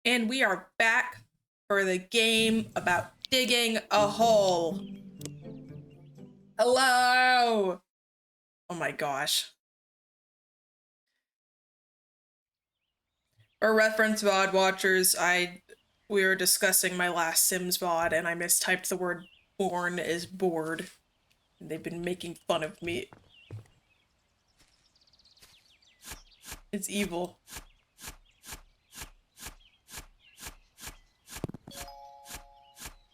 And we are back for the game about digging a hole. Hello! Oh my gosh. For reference, VOD watchers, we were discussing my last Sims VOD and I mistyped the word born as bored. And they've been making fun of me. It's evil.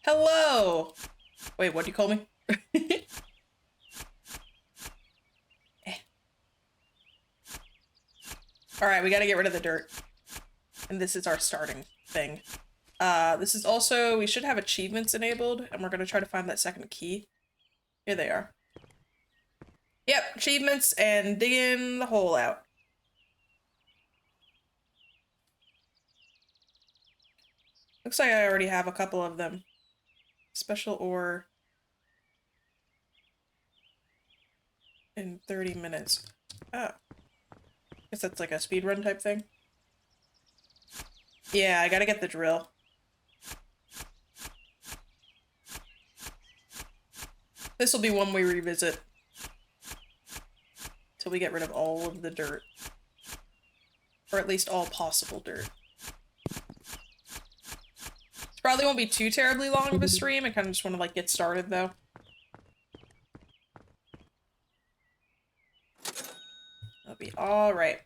Hello! Wait, what do you call me? Alright, we gotta get rid of the dirt. And this is our starting thing. This is also, we should have achievements enabled, and we're gonna try to find that second key. Here they are. Yep, achievements and digging the hole out. Looks like I already have a couple of them. Special ore in 30 minutes. Oh. Guess that's like a speedrun type thing. Yeah, I gotta get the drill. This will be one we revisit. Till we get rid of all of the dirt. Or at least all possible dirt. This probably won't be too terribly long of a stream. I kind of just want to like get started though. That'll be alright.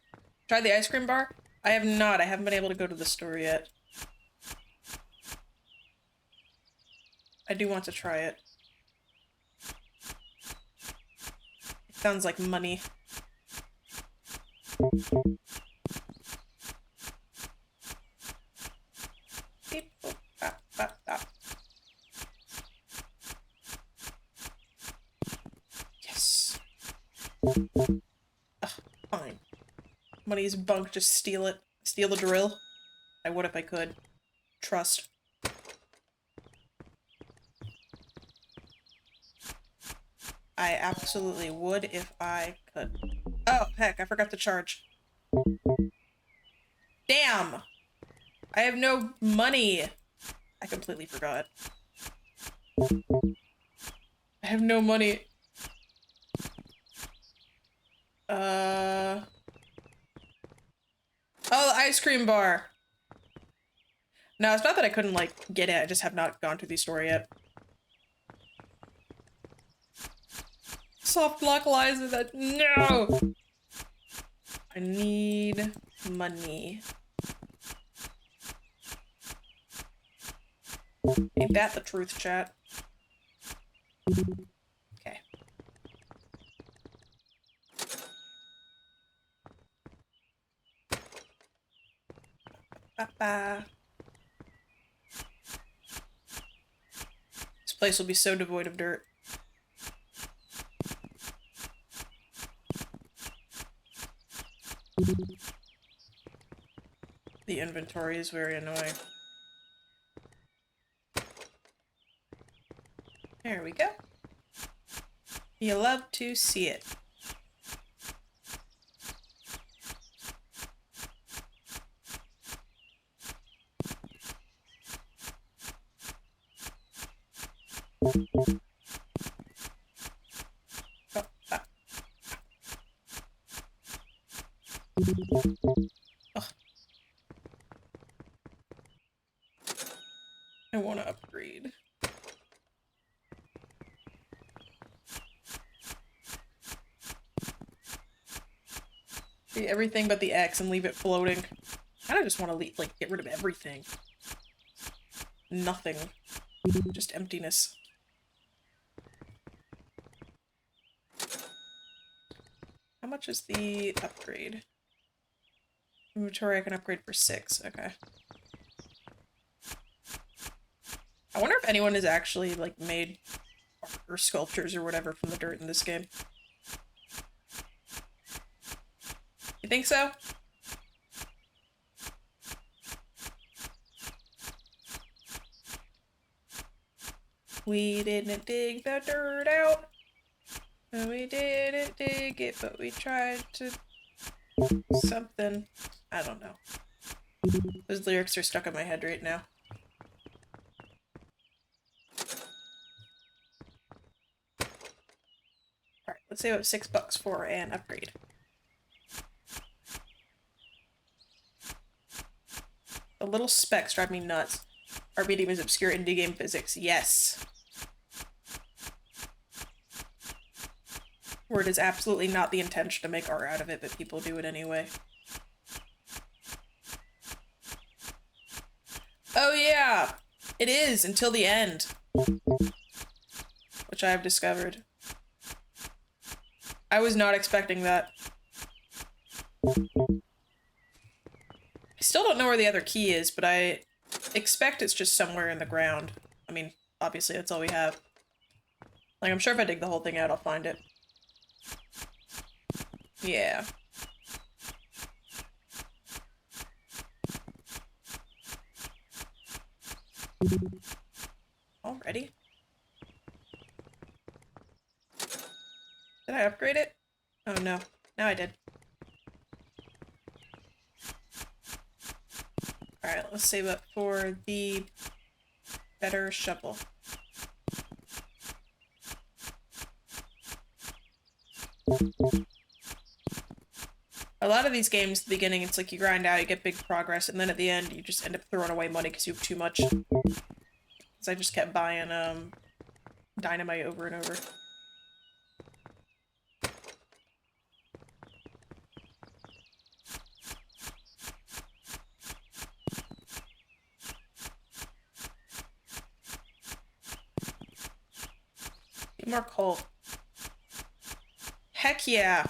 Tried the ice cream bar? I have not. I haven't been able to go to the store yet. I do want to try it. It sounds like money. Beep, boop, bop, bop, bop. Yes. Ugh, fine. Money's bunk, just steal it. Steal the drill. I would if I could. Trust. I absolutely would if I could. Oh, heck, I forgot to charge. Damn! I have no money! I completely forgot. I have no money. Oh, the ice cream bar! No, it's not that I couldn't, like, get it. I just have not gone to the store yet. Soft localizer that- No! I need money. Ain't that the truth, chat? Okay. Ba-ba. This place will be so devoid of dirt. The inventory is very annoying. There we go. You love to see it. Oh, ah. Ugh. I want to upgrade. Everything but the X and leave it floating. I kinda just want to leave, like, get rid of everything. Nothing. Just emptiness. How much is the upgrade? Inventory I can upgrade for 6. Okay. I wonder if anyone has actually, like, made art or sculptures or whatever from the dirt in this game. You think so? We didn't dig the dirt out. And we didn't dig it, but we tried to... something. I don't know. Those lyrics are stuck in my head right now. Alright, let's save up $6 for an upgrade. The little specks drive me nuts. Our medium is obscure indie game physics. Yes. Where it is absolutely not the intention to make art out of it, but people do it anyway. Oh yeah! It is, until the end. Which I have discovered. I was not expecting that. I still don't know where the other key is, but I expect it's just somewhere in the ground. I mean, obviously that's all we have. Like, I'm sure if I dig the whole thing out, I'll find it. Yeah. Already? Did I upgrade it? Oh no. Now I did. Alright, let's save up for the better shovel. A lot of these games, at the beginning, it's like you grind out, you get big progress, and then at the end, you just end up throwing away money because you have too much. Because I just kept buying, dynamite over and over. Need more coal. Heck yeah!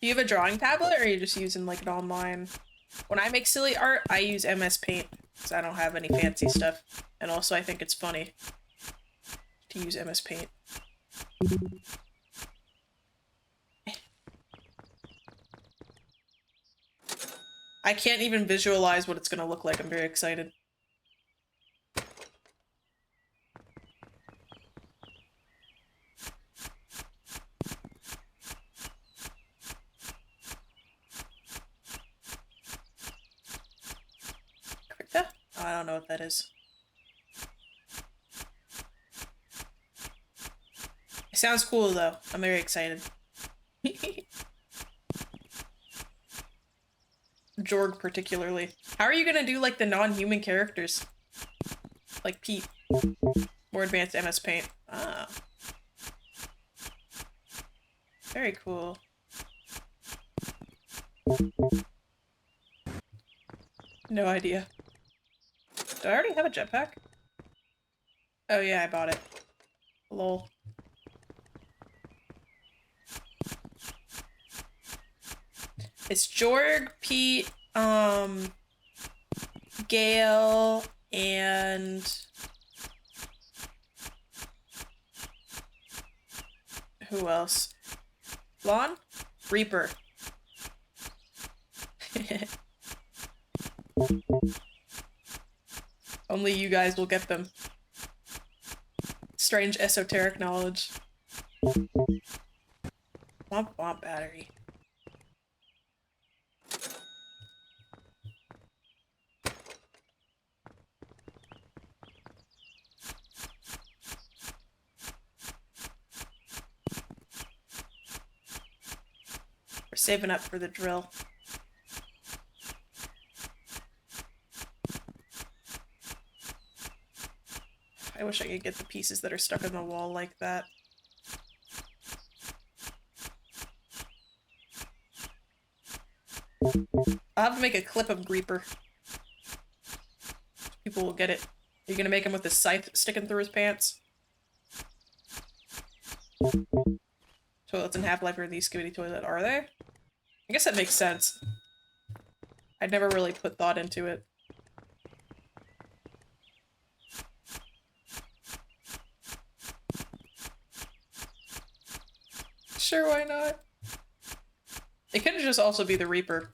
Do you have a drawing tablet, or are you just using, like, an online? When I make silly art, I use MS Paint, because I don't have any fancy stuff. And also, I think it's funny to use MS Paint. I can't even visualize what it's gonna look like. I'm very excited. Oh, I don't know what that is. It sounds cool though. I'm very excited. Jorg particularly. How are you gonna do like the non-human characters? Like Pete. More advanced MS Paint. Ah. Very cool. No idea. Do I already have a jetpack? Oh yeah, I bought it. Lol. It's Jorg, Pete, Gale, and who else? Lon? Reaper. Only you guys will get them. Strange esoteric knowledge. Womp womp battery. We're saving up for the drill. I wish I could get the pieces that are stuck in the wall like that. I'll have to make a clip of Greeper. People will get it. Are you gonna make him with his scythe sticking through his pants? Toilets in Half-Life are the skibidi toilet, are they? I guess that makes sense. I'd never really put thought into it. Sure, why not? It could just also be the Reaper.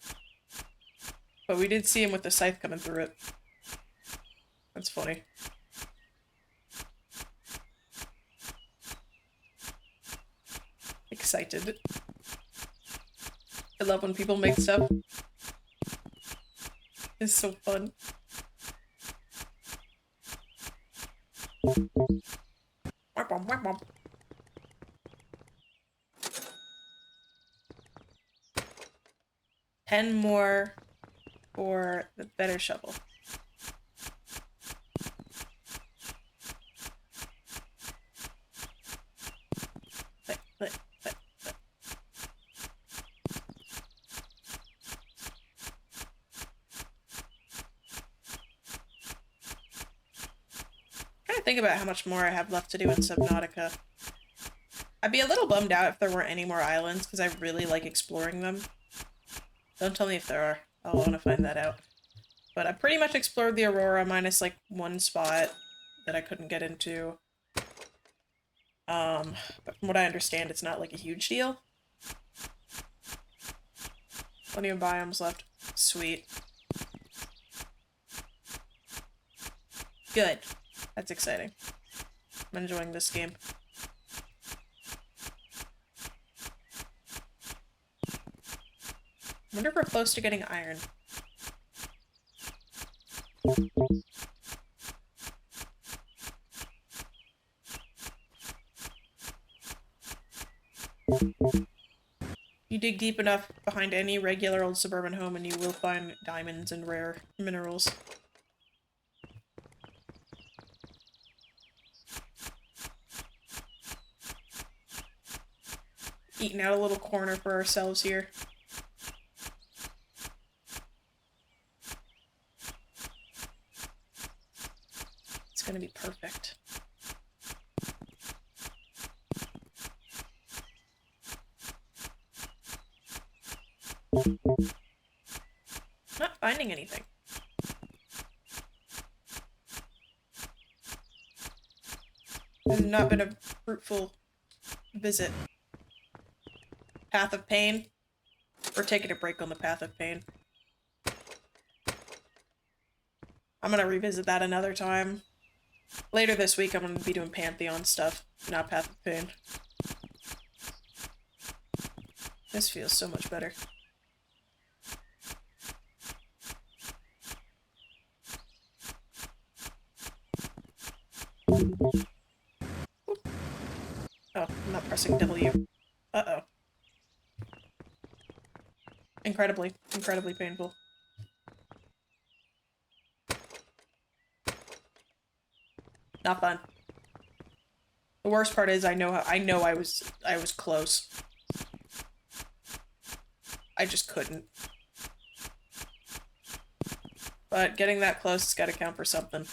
But we did see him with the scythe coming through it. That's funny. Excited. I love when people make stuff. It's so fun. Womp womp womp womp. 10 more for the better shovel. Click. Trying to think about how much more I have left to do in Subnautica. I'd be a little bummed out if there weren't any more islands, because I really like exploring them. Don't tell me if there are. I'll want to find that out. But I pretty much explored the Aurora minus like one spot that I couldn't get into. But from what I understand, it's not like a huge deal. Plenty of biomes left. Sweet. Good. That's exciting. I'm enjoying this game. I wonder if we're close to getting iron. You dig deep enough behind any regular old suburban home and you will find diamonds and rare minerals. Eating out a little corner for ourselves here. It's gonna be perfect. Not finding anything. This has not been a fruitful visit. Path of Pain. We're taking a break on the Path of Pain. I'm gonna revisit that another time. Later this week I'm gonna be doing Pantheon stuff, not Path of Pain. This feels so much better. Oop. Oh, I'm not pressing W. Uh-oh. Incredibly painful. Not fun. The worst part is I know I was close. I just couldn't. But getting that close has got to count for something.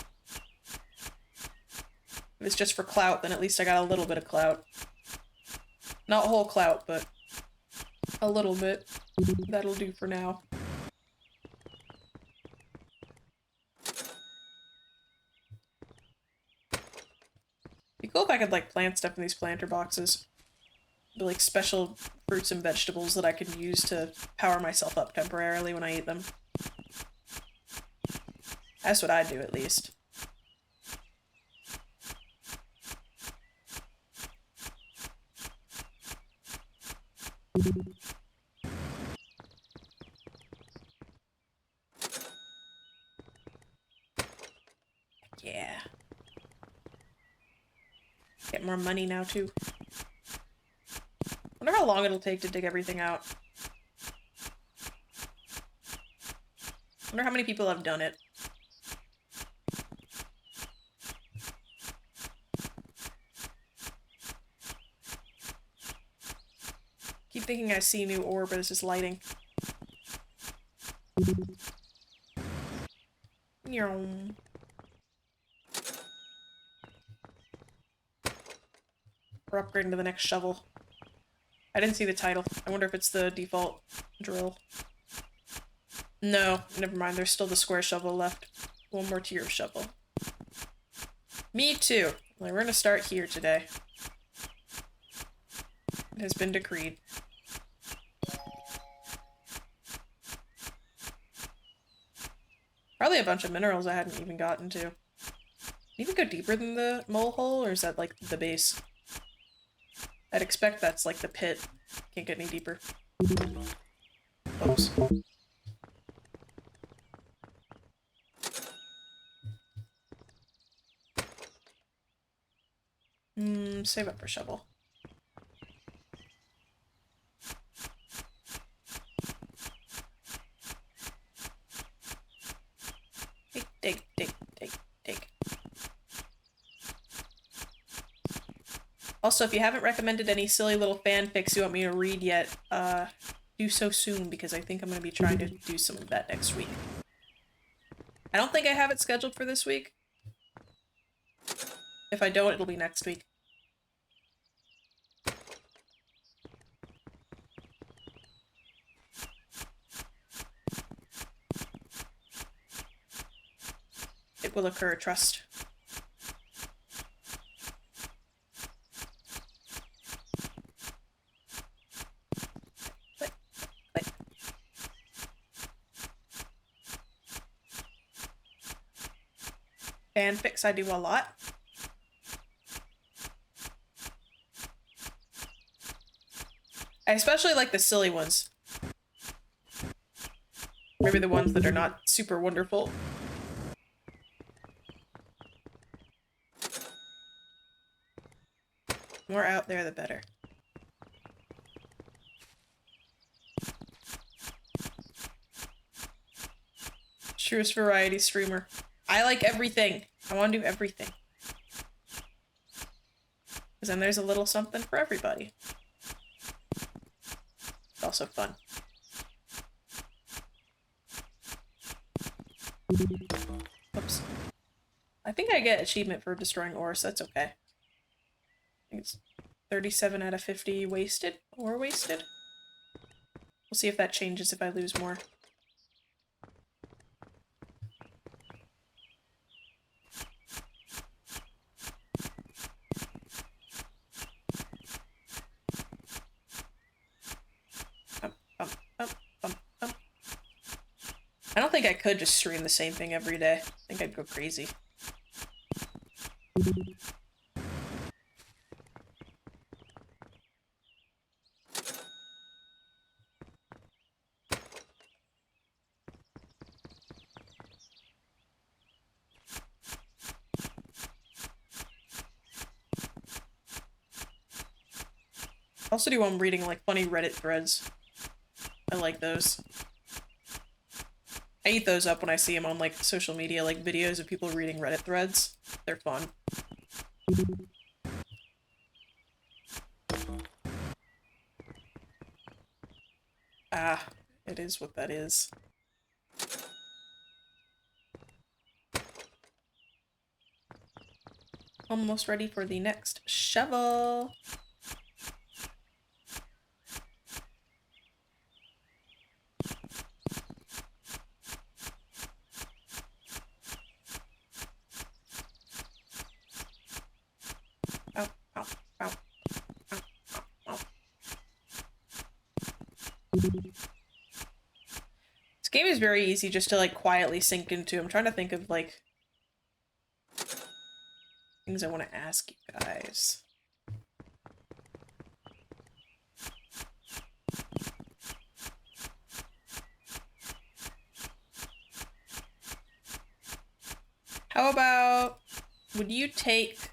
If it's just for clout, then at least I got a little bit of clout. Not whole clout, but a little bit. That'll do for now. Be cool if I could, like, plant stuff in these planter boxes. Be, like, special fruits and vegetables that I could use to power myself up temporarily when I eat them. That's what I do, at least. Yeah. Get more money now, too. Wonder how long it'll take to dig everything out. Wonder how many people have done it. Keep thinking I see new ore, but it's just lighting. We're upgrading to the next shovel. I didn't see the title. I wonder if it's the default drill. No, never mind. There's still the square shovel left. One more tier of shovel. Me too. Well, we're gonna start here today. It has been decreed. Probably a bunch of minerals I hadn't even gotten to. Can you even go deeper than the mole hole, or is that like the base? I'd expect that's like the pit. Can't get any deeper. Oops. Save up for shovel. Dig, dig, dig, dig, dig. Also, if you haven't recommended any silly little fanfics you want me to read yet, do so soon, because I think I'm gonna be trying to do some of that next week. I don't think I have it scheduled for this week. If I don't, it'll be next week. It will occur, trust. Click, click. Fanfics I do a lot. I especially like the silly ones. Maybe the ones that are not super wonderful. The more out there, the better. Truest variety streamer. I like everything. I want to do everything. Because then there's a little something for everybody. It's also fun. Oops. I think I get achievement for destroying ore, so that's okay. I think it's 37 out of 50 wasted. Ore wasted. We'll see if that changes if I lose more. I don't think I could just stream the same thing every day. I think I'd go crazy. I also do reading like funny Reddit threads. I like those. I eat those up when I see them on like social media, like videos of people reading Reddit threads. They're fun. Ah, it is what that is. Almost ready for the next shovel. This game is very easy just to like quietly sink into. I'm trying to think of like things I want to ask you guys. How about, would you take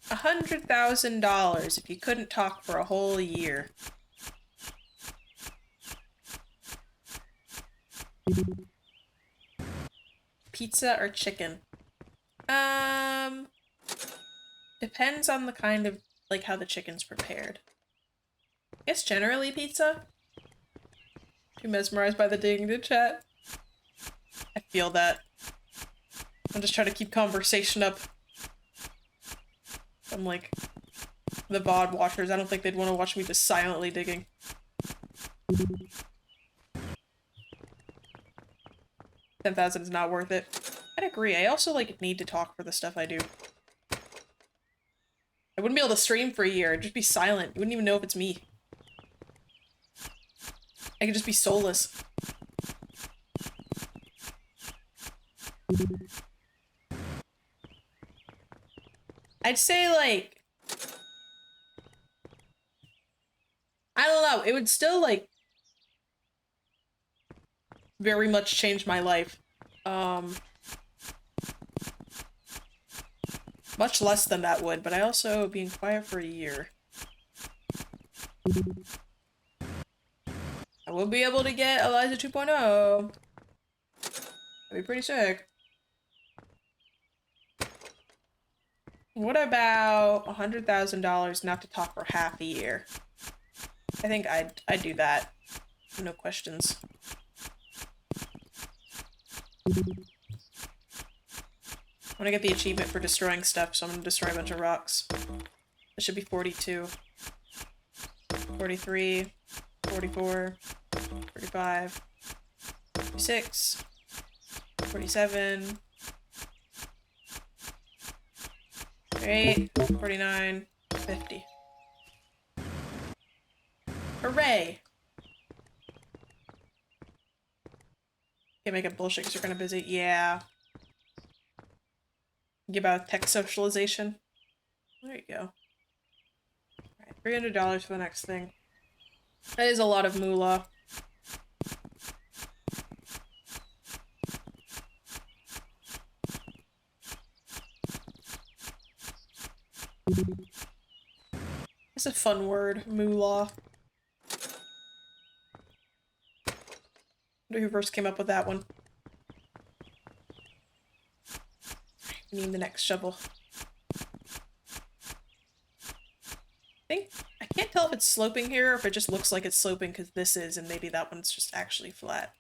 $100,000 if you couldn't talk for a whole year? Pizza or chicken? Depends on the kind of, like, how the chicken's prepared. I guess generally pizza? Too mesmerized by the ding to chat. I feel that. I'm just trying to keep conversation up. I'm like, the VOD watchers, I don't think they'd want to watch me just silently digging. 10,000 is not worth it. I'd agree. I also, like, need to talk for the stuff I do. I wouldn't be able to stream for a year. I'd just be silent. You wouldn't even know if it's me. I could just be soulless. I'd say, like... I don't know. It would still, like... very much change my life. Much less than that would, but I also being quiet for a year. I will be able to get Eliza 2.0. That'd be pretty sick. What about $100,000 not to talk for half a year? I think I'd do that. No questions. I want to get the achievement for destroying stuff, so I'm going to destroy a bunch of rocks. It should be 42. 43. 44. 45. 46. 47. 48. 49. 50. Hooray! Can't make it bullshit because you're kind of busy. Yeah. Give out tech socialization. There you go. Alright, $300 for the next thing. That is a lot of moolah. It's a fun word, moolah. I wonder who first came up with that one. I need the next shovel. I can't tell if it's sloping here or if it just looks like it's sloping because this is, and maybe that one's just actually flat.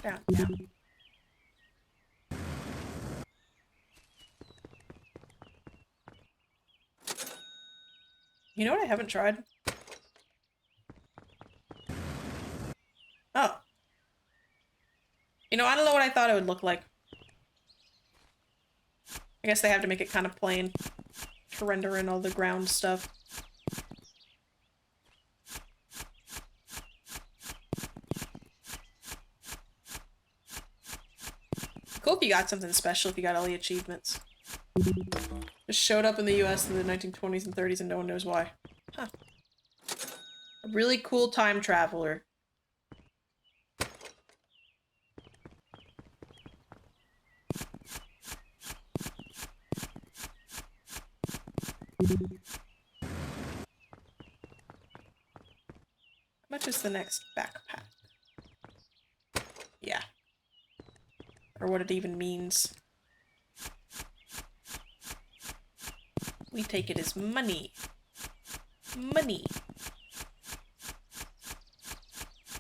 Down, down. You know what I haven't tried? Oh. You know, I don't know what I thought it would look like. I guess they have to make it kind of plain to render in all the ground stuff. Cool if you got something special, if you got all the achievements. Just showed up in the US in the 1920s and 30s and no one knows why. Huh. A really cool time traveler. How much is the next backpack? Yeah. Or what it even means. We take it as money. Money.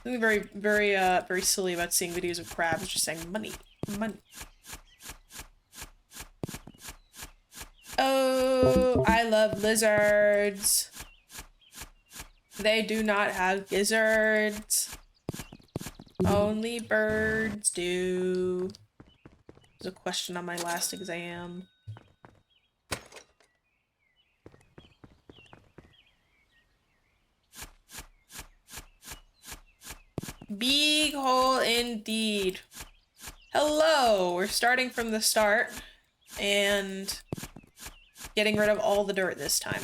Something very silly about seeing videos of crabs just saying money. Money. Oh, I love lizards. They do not have gizzards. Only birds do. There's a question on my last exam. Big hole indeed. Hello! We're starting from the start and getting rid of all the dirt this time.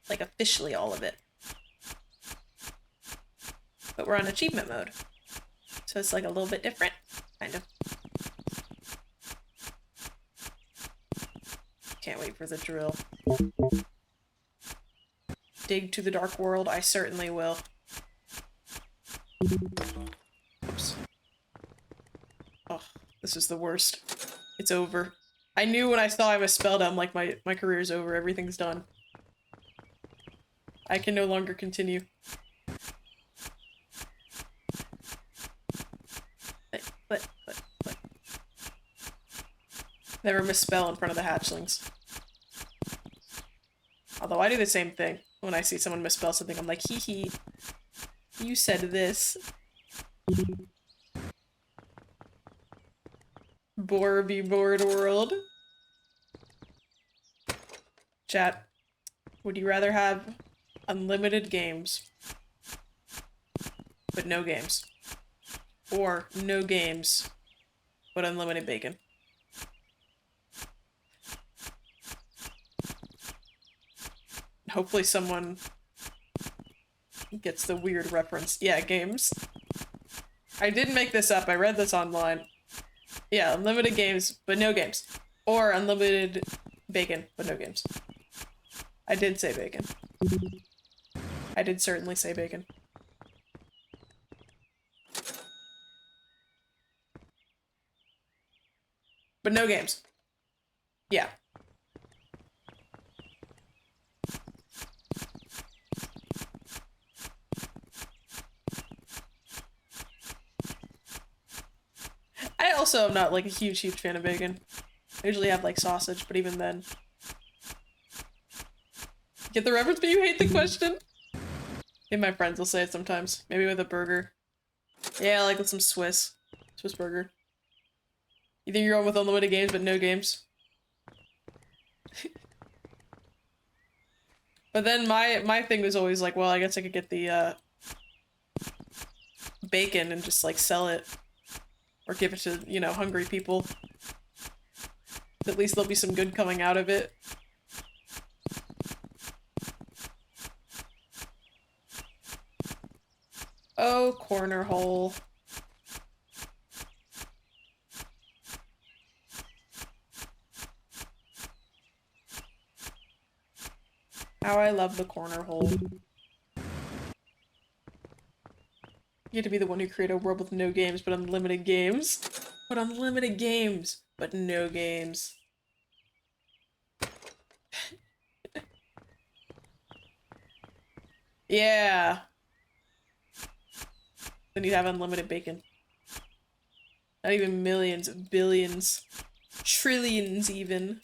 Like, officially all of it. But we're on achievement mode. So it's like a little bit different. Kind of. Can't wait for the drill. Dig to the dark world, I certainly will. Oops. Oh, this is the worst. It's over. I knew when I saw I misspelled it, I'm like, my career's over, everything's done. I can no longer continue. Click. Never misspell in front of the hatchlings. Although I do the same thing. When I see someone misspell something, I'm like, hee hee. You said this. Borby board world. Chat. Would you rather have unlimited games, but no games? Or no games, but unlimited bacon? Hopefully someone gets the weird reference. Yeah, games. I didn't make this up. I read this online. Yeah, unlimited games, but no games. Or unlimited bacon, but no games. I did say bacon. I did certainly say bacon. But no games. Yeah. I also am not like a huge fan of bacon. I usually have like sausage, but even then. Get the reference, but you hate the question? Maybe my friends will say it sometimes. Maybe with a burger. Yeah, like with some Swiss burger. You think you're on with unlimited games, but no games? But then my thing was always like, well, I guess I could get the bacon and just like sell it. Or give it to, you know, hungry people. At least there'll be some good coming out of it. Oh, corner hole. How I love the corner hole. You get to be the one who create a world with no games, but unlimited games. But unlimited games, but no games. Yeah. Then you'd have unlimited bacon. Not even millions, billions, trillions even.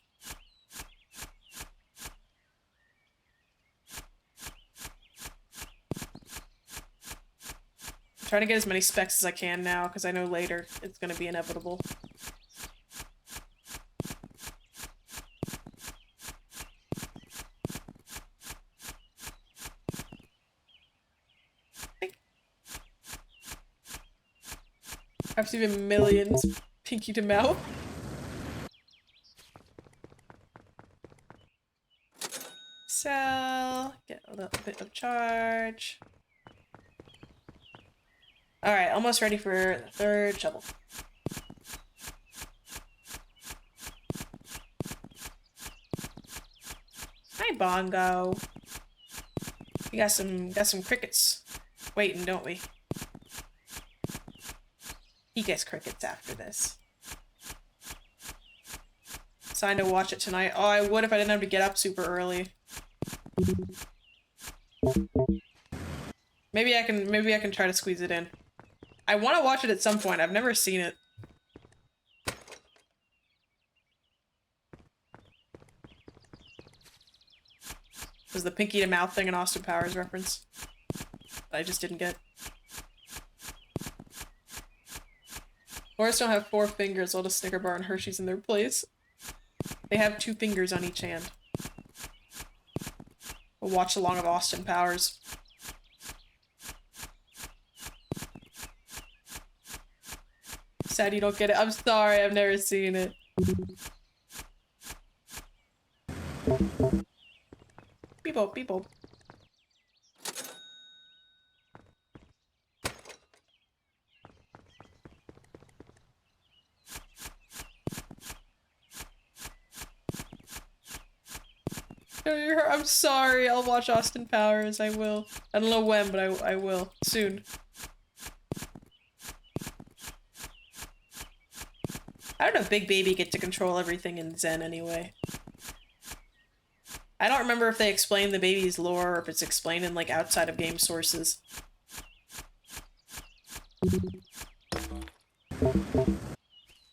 I'm trying to get as many specs as I can now, because I know later it's going to be inevitable. Perhaps even millions, pinky to mouth. Sell, get a little bit of charge. Alright, almost ready for the third shovel. Hi, Bongo. We got some crickets waiting, don't we? He gets crickets after this. Signed to watch it tonight. Oh, I would if I didn't have to get up super early. Maybe I can try to squeeze it in. I want to watch it at some point. I've never seen it. Was the pinky to mouth thing an Austin Powers reference? That I just didn't get. Horses don't have 4 fingers, all the Snicker bar and Hershey's in their place. They have 2 fingers on each hand. A watch along of Austin Powers. Sad you don't get it. I'm sorry, I've never seen it. Beep-bop, beep-bop. I'm sorry, I'll watch Austin Powers, I will. I don't know when, but I will. Soon. How did a big baby get to control everything in Zen anyway? I don't remember if they explain the baby's lore or if it's explained in like outside of game sources.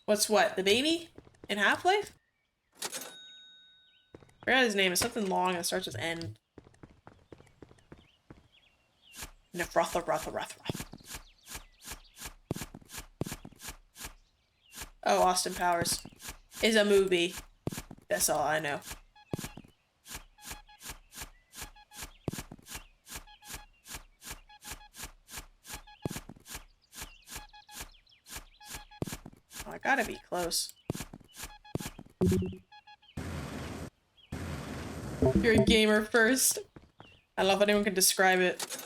What's what? The baby? In Half-Life? I forgot his name. It's something long and it starts with N. Nefrotha, Rotha, Roth. Oh, Austin Powers is a movie. That's all I know. Oh, I gotta be close. You're a gamer first. I don't know if anyone can describe it.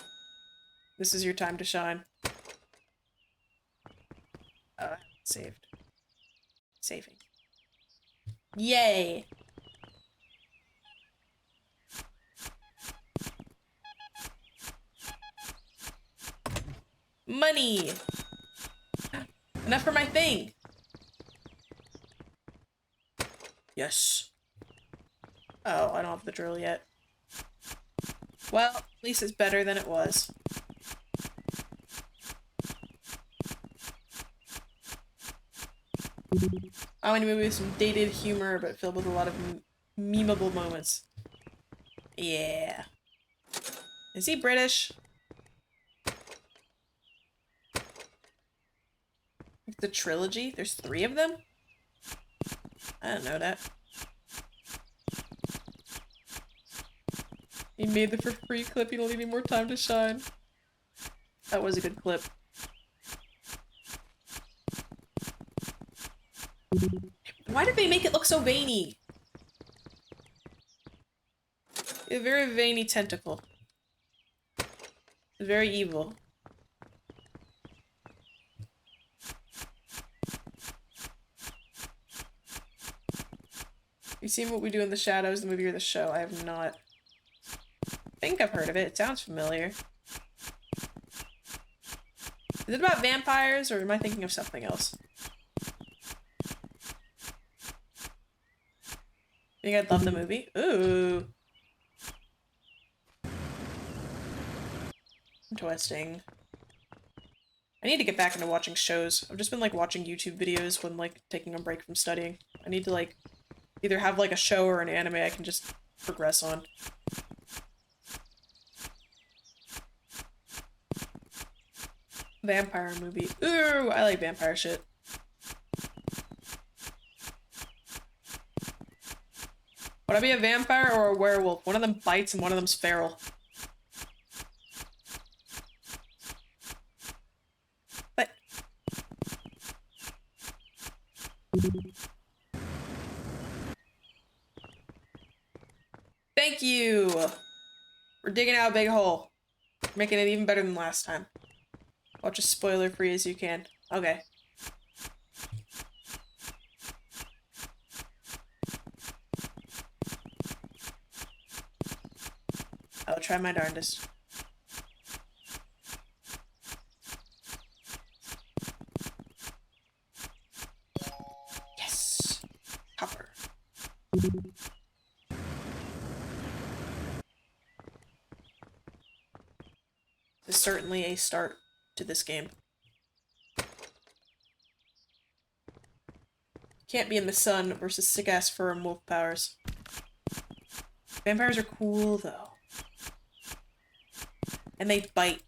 This is your time to shine. Saved. Saving. Yay! Money! Enough for my thing! Yes. Oh, I don't have the drill yet. Well, at least it's better than it was. I want a movie with some dated humor, but filled with a lot of memeable moments. Yeah. Is he British? The trilogy? There's 3 of them? I didn't know that. He made the for free clip, you don't need any more time to shine. That was a good clip. Why did they make it look so veiny? A very veiny tentacle. Very evil. You seen What We Do in the Shadows, the movie or the show? I have not. I think I've heard of it. It sounds familiar. Is it about vampires, or am I thinking of something else? Think I'd love the movie? Ooh. Interesting. I need to get back into watching shows. I've just been, like, watching YouTube videos when, like, taking a break from studying. I need to, like, either have, like, a show or an anime I can just progress on. Vampire movie. Ooh, I like vampire shit. Would I be a vampire or a werewolf? One of them bites and one of them's feral. But... Thank you! We're digging out a big hole. Making it even better than last time. Watch as spoiler-free as you can. Okay. I'll try my darndest. Yes! Copper. This is certainly a start to this game. Can't be in the sun versus sick-ass fur and wolf powers. Vampires are cool, though. And they bite.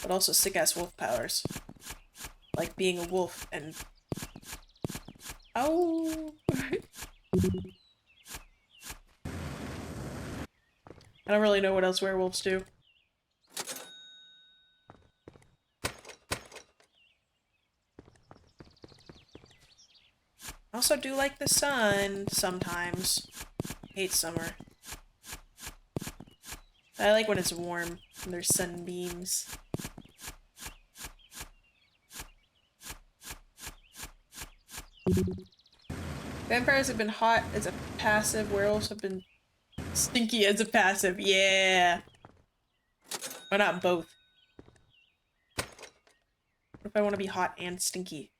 But also sick-ass wolf powers. Like being a wolf and... Oh! I don't really know what else werewolves do. I also do like the sun sometimes. Hate summer. I like when it's warm and there's sunbeams. Vampires have been hot as a passive, werewolves have been stinky as a passive. Yeah! Why not both? What if I want to be hot and stinky?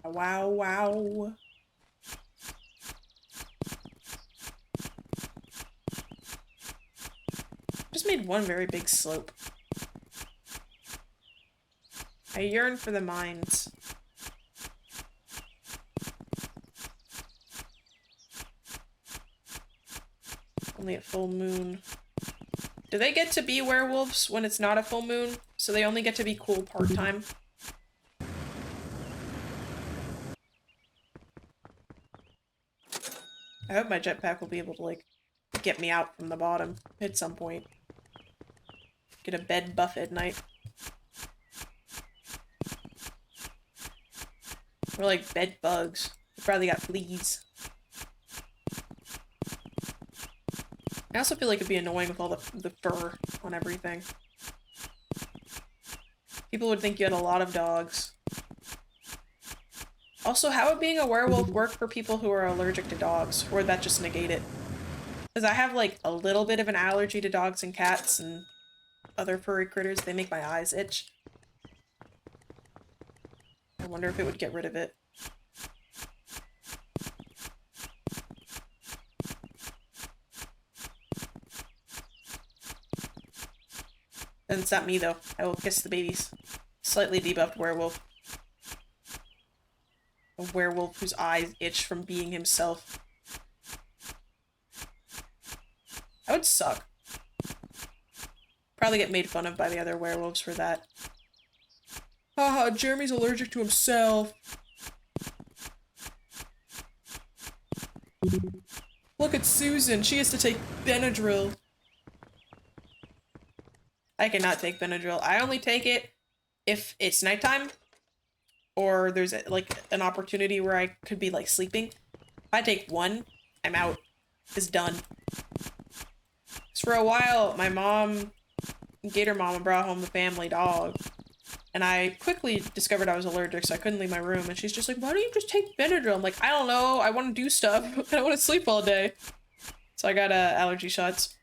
Wow, wow. Just made one very big slope. I yearn for the mines. Only at full moon. Do they get to be werewolves when it's not a full moon? So they only get to be cool part-time? I hope my jetpack will be able to, like, get me out from the bottom at some point. Get a bed buff at night. Or, like, bed bugs. They probably got fleas. I also feel like it'd be annoying with all the fur on everything. People would think you had a lot of dogs. Also, how would being a werewolf work for people who are allergic to dogs? Or would that just negate it? Because I have, like, a little bit of an allergy to dogs and cats and other furry critters. They make my eyes itch. I wonder if it would get rid of it. And it's not me, though. I will kiss the babies. Slightly debuffed werewolf. A werewolf whose eyes itch from being himself. That would suck. Probably get made fun of by the other werewolves for that. Haha, Jeremy's allergic to himself. Look at Susan. She has to take Benadryl. I cannot take Benadryl. I only take it if it's nighttime or there's like an opportunity where I could be like sleeping. If I take one, I'm out. It's done. So for a while, my mom, Gator Mama, brought home the family dog. And I quickly discovered I was allergic, so I couldn't leave my room. And she's just like, why don't you just take Benadryl? I'm like, I don't know. I want to do stuff. I don't want to sleep all day. So I got allergy shots.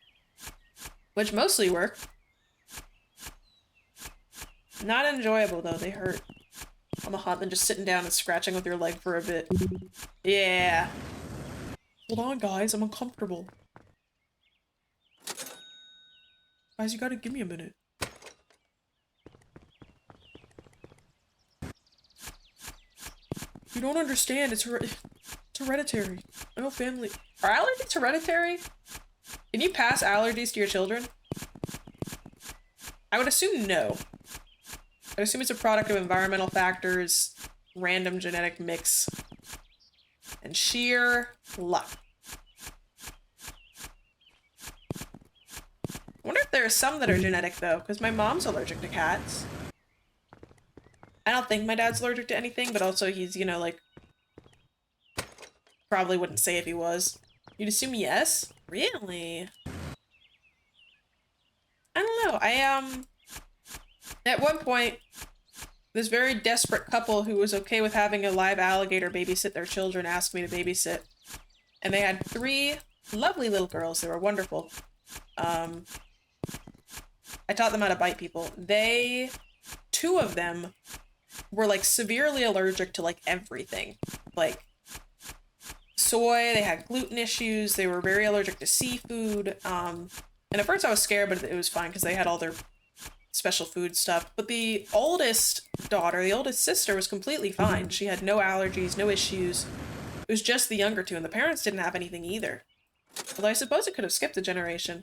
Which mostly work. Not enjoyable, though. They hurt. On the hot, than just sitting down and scratching with your leg for a bit. Yeah. Hold on, guys. I'm uncomfortable. Guys, you gotta give me a minute. You don't understand. It's hereditary. My whole family. Are allergies hereditary? Can you pass allergies to your children? I would assume no. I assume it's a product of environmental factors, random genetic mix, and sheer luck. I wonder if there are some that are genetic, though, because my mom's allergic to cats. I don't think my dad's allergic to anything, but also he's, you know, like, probably wouldn't say if he was. You'd assume yes? Really? I don't know. At one point, this very desperate couple who was okay with having a live alligator babysit their children asked me to babysit. And they had 3 lovely little girls. They were wonderful. I taught them how to bite people. 2 of them were, like, severely allergic to, like, everything. Like, soy, they had gluten issues, they were very allergic to seafood. And at first I was scared, but it was fine because they had all their special food stuff. But the oldest daughter, the oldest sister, was completely fine. She had no allergies, no issues. It was just the younger 2, and the parents didn't have anything either. Although I suppose it could have skipped a generation.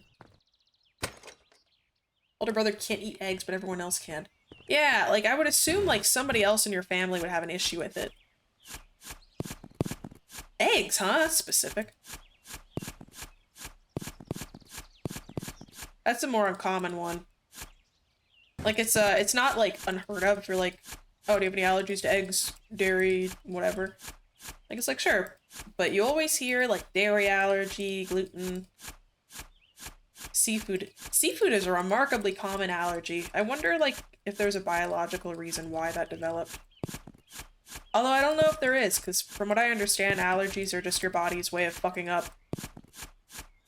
Older brother can't eat eggs, but everyone else can. Yeah, like, I would assume, like, somebody else in your family would have an issue with it. Eggs, huh? That's specific. That's a more uncommon one. Like, it's not, like, unheard of. If you're like, oh, do you have any allergies to eggs, dairy, whatever? Like, it's like, sure. But you always hear, like, dairy allergy, gluten, seafood. Seafood is a remarkably common allergy. I wonder, like, if there's a biological reason why that developed. Although I don't know if there is, because from what I understand, allergies are just your body's way of fucking up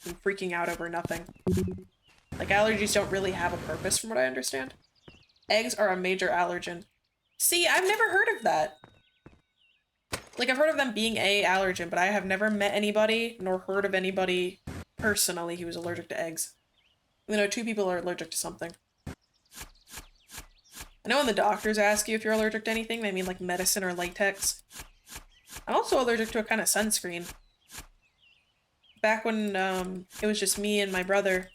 and freaking out over nothing. Like, allergies don't really have a purpose, from what I understand. Eggs are a major allergen. See, I've never heard of that. Like, I've heard of them being a allergen, but I have never met anybody, nor heard of anybody personally who was allergic to eggs. You know, 2 people are allergic to something. I know when the doctors ask you if you're allergic to anything, they mean, like, medicine or latex. I'm also allergic to a kind of sunscreen. Back when, it was just me and my brother,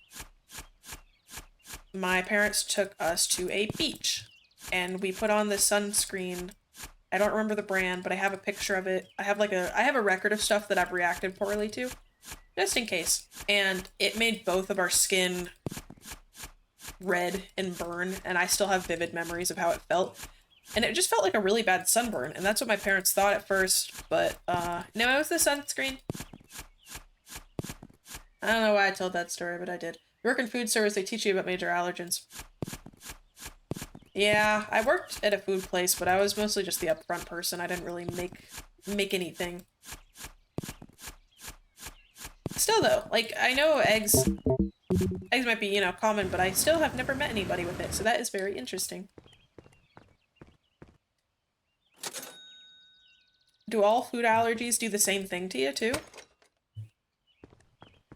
my parents took us to a beach, and we put on this sunscreen. I don't remember the brand, but I have a picture of it. I have a record of stuff that I've reacted poorly to, just in case. And it made both of our skin red and burn, and I still have vivid memories of how it felt. And it just felt like a really bad sunburn, and that's what my parents thought at first, but, no, it was the sunscreen. I don't know why I told that story, but I did. You work in food service, they teach you about major allergens. Yeah, I worked at a food place, but I was mostly just the upfront person. I didn't really make anything. Still though, like, I know eggs might be, you know, common, but I still have never met anybody with it, so that is very interesting. Do all food allergies do the same thing to you, too?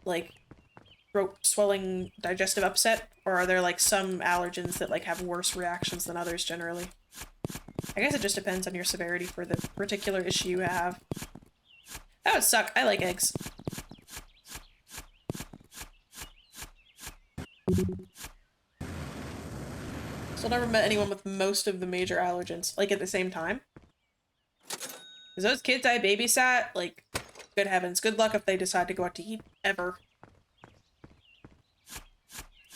Like, throat swelling, digestive upset? Or are there, like, some allergens that, like, have worse reactions than others, generally? I guess it just depends on your severity for the particular issue you have. That would suck. I like eggs. Still never met anyone with most of the major allergens, like, at the same time. Because those kids I babysat, like, good heavens. Good luck if they decide to go out to eat, ever.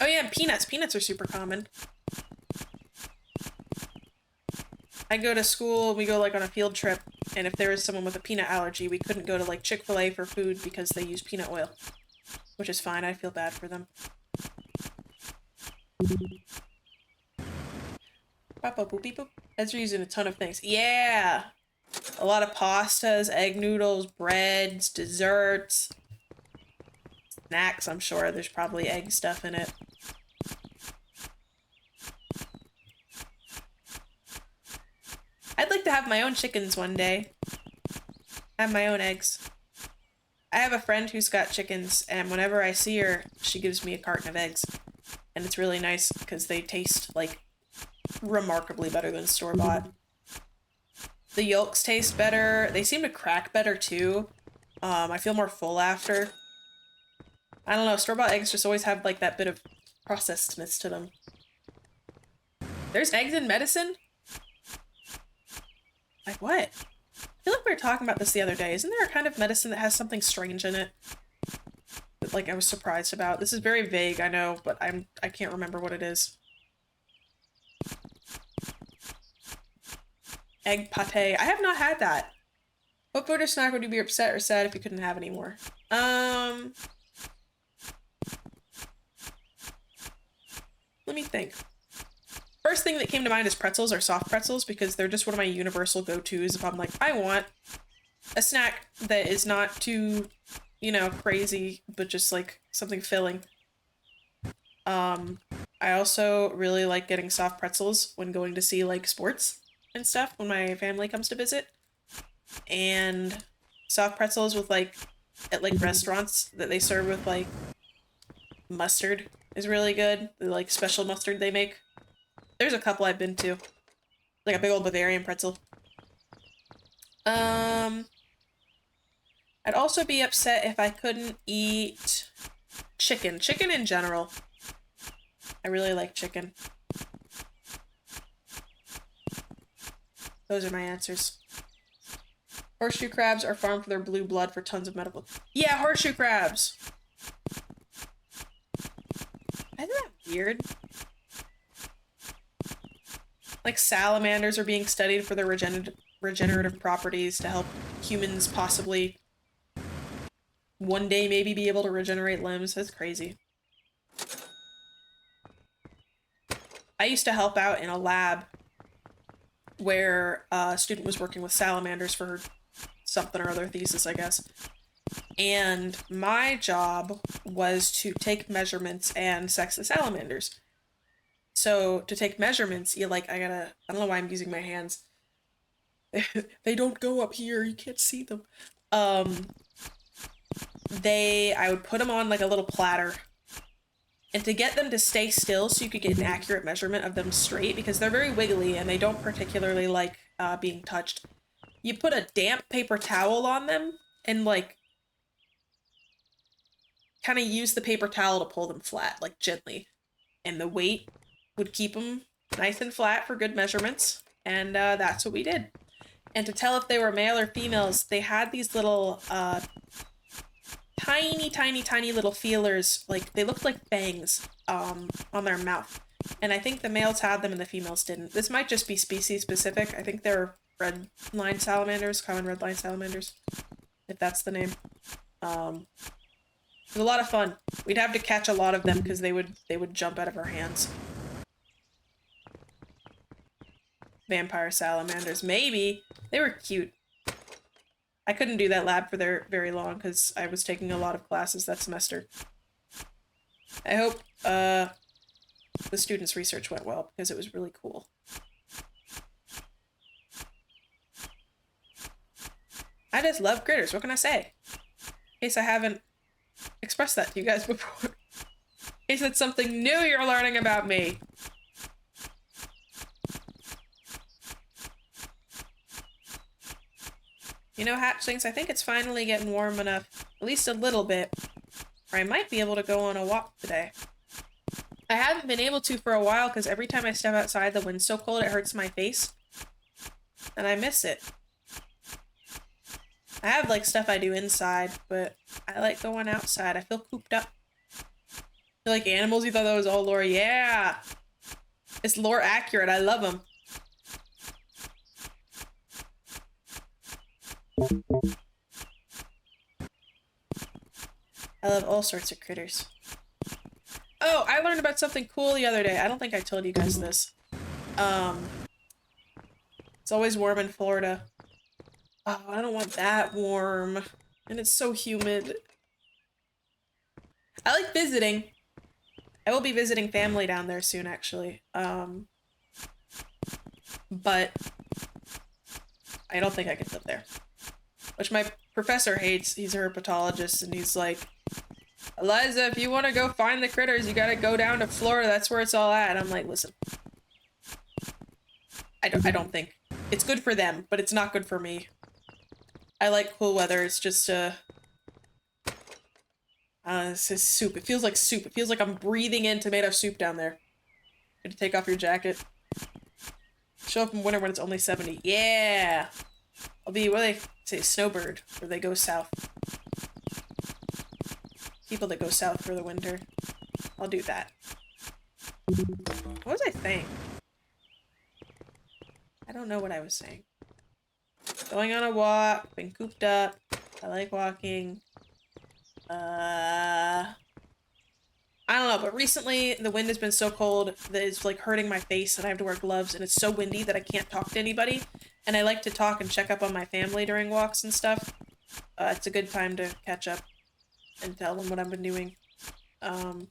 Oh yeah, and peanuts. Peanuts are super common. I go to school, we go, like, on a field trip, and if there was someone with a peanut allergy, we couldn't go to, like, Chick-fil-A for food because they use peanut oil. Which is fine, I feel bad for them. Boop. Ezra using a ton of things. Yeah! A lot of pastas, egg noodles, breads, desserts. Snacks, I'm sure. There's probably egg stuff in it. I'd like to have my own chickens one day. Have my own eggs. I have a friend who's got chickens, and whenever I see her, she gives me a carton of eggs. And it's really nice, because they taste, like, remarkably better than store-bought. The yolks taste better. They seem to crack better, too. I feel more full after. I don't know, store-bought eggs just always have, like, that bit of processedness to them. There's eggs in medicine? Like, what? I feel like we were talking about this the other day. Isn't there a kind of medicine that has something strange in it? That, like, I was surprised about. This is very vague, I know, but I can't remember what it is. Egg pate. I have not had that. What food or snack would you be upset or sad if you couldn't have anymore? Let me think. First thing that came to mind is pretzels or soft pretzels because they're just one of my universal go-tos if I'm like, I want a snack that is not too, you know, crazy, but just like something filling. I also really like getting soft pretzels when going to see like sports and stuff when my family comes to visit. And soft pretzels with like, at like restaurants that they serve with like mustard is really good. The like special mustard they make. There's a couple I've been to. Like a big old Bavarian pretzel. I'd also be upset if I couldn't eat chicken. Chicken in general. I really like chicken. Those are my answers. Horseshoe crabs are farmed for their blue blood for tons of medical. Yeah, horseshoe crabs! Isn't that weird? Like salamanders are being studied for their regenerative properties to help humans possibly one day maybe be able to regenerate limbs. That's crazy. I used to help out in a lab where a student was working with salamanders for her something or other thesis, I guess. And my job was to take measurements and sex the salamanders. So to take measurements, you like, I don't know why I'm using my hands. They don't go up here, you can't see them. I would put them on like a little platter. And to get them to stay still so you could get an accurate measurement of them straight, because they're very wiggly and they don't particularly like being touched, you put a damp paper towel on them and like kind of use the paper towel to pull them flat, like gently. And the weight would keep them nice and flat for good measurements, and that's what we did. And to tell if they were male or females, they had these little tiny little feelers, like they looked like fangs on their mouth. And I think the males had them and the females didn't. This might just be species specific. I think they're red line salamanders, common red line salamanders, if that's the name. It was a lot of fun. We'd have to catch a lot of them because they would jump out of our hands. Vampire salamanders, maybe. They were cute. I couldn't do that lab for very long because I was taking a lot of classes that semester. I hope the students' research went well because it was really cool. I just love critters, what can I say? In case I haven't expressed that to you guys before. In case it's something new you're learning about me. You know, hatchlings, I think it's finally getting warm enough, at least a little bit, or I might be able to go on a walk today. I haven't been able to for a while because every time I step outside, the wind's so cold it hurts my face. And I miss it. I have, like, stuff I do inside, but I like going outside. I feel cooped up. You like animals? You thought that was all lore? Yeah! It's lore accurate. I love them. I love all sorts of critters. Oh, I learned about something cool the other day. I don't think I told you guys this. It's always warm in Florida. Oh, I don't want that warm. And it's so humid. I like visiting. I will be visiting family down there soon, actually. But I don't think I could live there. Which my professor hates. He's a herpetologist, and he's like, Eliza, if you want to go find the critters, you gotta go down to Florida. That's where it's all at. And I'm like, listen. I don't think. It's good for them, but it's not good for me. I like cool weather. It's just, this is soup. It feels like soup. It feels like I'm breathing in tomato soup down there. You to take off your jacket. Show up in winter when it's only 70. Yeah! I'll be, what do they say, snowbird, where they go south. People that go south for the winter. I'll do that. What was I saying? I don't know what I was saying. Going on a walk, been cooped up. I like walking. I don't know, but recently the wind has been so cold that it's like hurting my face and I have to wear gloves, and it's so windy that I can't talk to anybody. And I like to talk and check up on my family during walks and stuff. It's a good time to catch up and tell them what I've been doing. But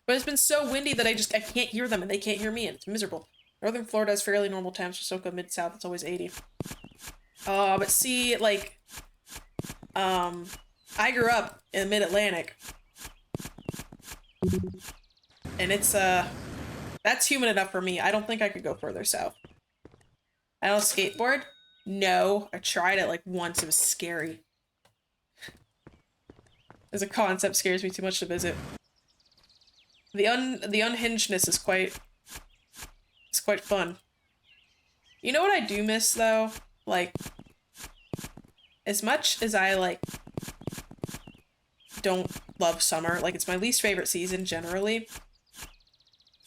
it's been so windy that I can't hear them and they can't hear me, and it's miserable. Northern Florida has fairly normal temps. Soka Mid-South, it's always 80. But see, like, I grew up in the Mid-Atlantic. And it's, that's humid enough for me. I don't think I could go further south. I don't skateboard? No. I tried it, like, once. It was scary. As a concept, scares me too much to visit. The unhingedness is quite fun. You know what I do miss, though? Like, as much as I, like, don't love summer, like, it's my least favorite season, generally,